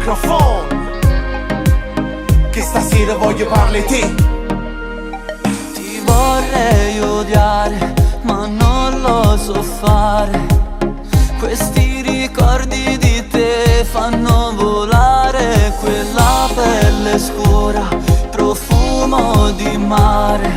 microfono, che stasera voglio parlare te. Ti vorrei odiare, ma non lo so fare. Questi ricordi di te fanno volare quella pelle scura, profumo di mare,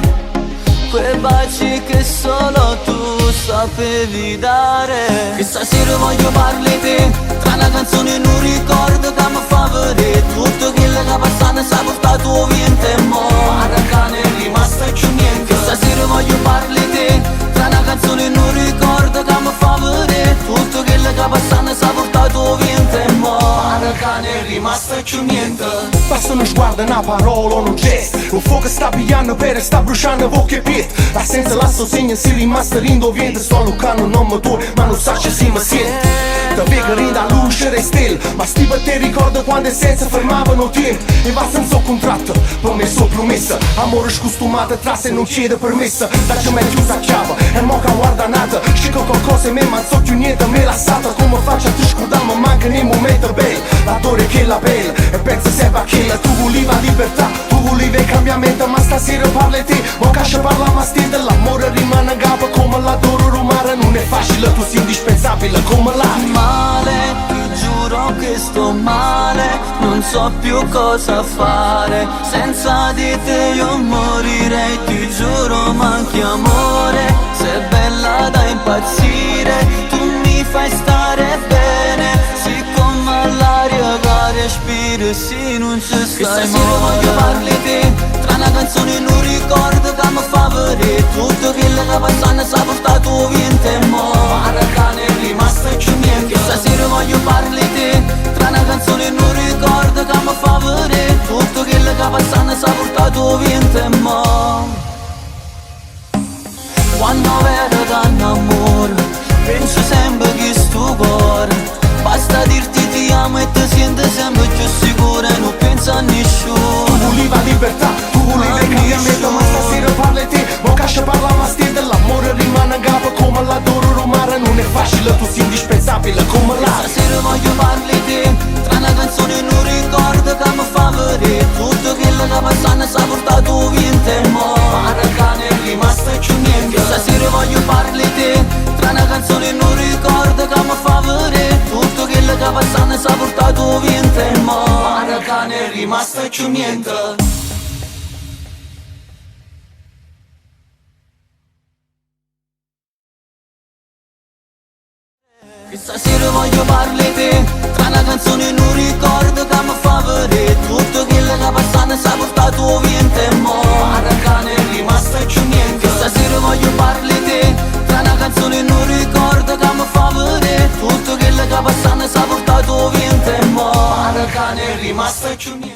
quei baci che solo tu sapevi dare. Che stasera voglio parli te, tra una canzone e un ricordo che mi fa vedere tutto quello che passano si è portato via in te mo. Aracane è rimasto più niente. Che stasera voglio parli te, tra una canzone e un ricordo che mi fa vedere tutto quello che passano si è portato via in te mo. Aracane è rimasto più niente. Basta uno sguardo, una parola, un gesto, un fuoco sta pigliando per sta bruciando bocca e piede. L'assenza lascia segno, si rimasta rindoviente. Sto lucando non mi tu, ma non sa se si mi sente. Te vedo rinda a luce e stelle, ma sti te ricordo quando senza fermavano tempo. E va senza contratto, promesso promessa. Amore scostumato tra se non chiede permessa. Dacci me chiusa a chiave, e mo che guarda nata. Scico qualcosa e me ma non so più niente, me la sata. Come faccio a ti scordare, ma manca nei momenti belli. L'attore che la bella, e pensa sempre a che la tu volevi la libertà, tu volevi il cambiamento, ma stasera parli te. Mo che parla ma stende, l'amore rimane a capo come l'adoro romare. Non è facile, tu sei indispensabile come l'aria. Male, ti giuro che sto male, non so più cosa fare. Senza di te io morirei, ti giuro manchi amore. Sei bella da impazzire, tu mi fai stare bene. Sì come l'aria che respiro, sì non ci stai. Che stasera voglio parli te, tra una canzone e un ricordo che mi fa vedere tutto quello che passano si è portato via in te mo. Aracane è rimasto più niente. Che stasera voglio parli te, tra una canzone e un ricordo che mi fa vedere tutto quello che passano si è portato via in te mo. Quando vedo d'amore, penso sempre che sto cuore. Basta dirti ti amo e ti sento sempre più sicura e non penso a nessuno. Tu volevi la libertà, tu volevi il cambiamento, ma stasera parli te. Mo che parla ma stende, l'amore rimane a capo come l'adoro romare. Non è facile, tu sei indispensabile come l'aria. Stasera voglio parli te, tra una canzone e un ricordo che mi fa vedere tutto quello che passano si è portato via in te mo. Aracane è rimasto più niente. Stasera voglio parli te, tra una canzone e un ricordo che mi fa vedere tutto quello che passano si è portato via in te mo. Aracane è rimasto più niente. Che stasera voglio parli te, tra una canzone e un ricordo che mi fa vedere tutto quello che passano si è portato via in te mo. Aracane è rimasto più niente. Che stasera voglio parli te, tra una canzone e un ricordo che mi fa vedere tutto quello che passano si è portato via in te mo. Aracane è rimasto più niente.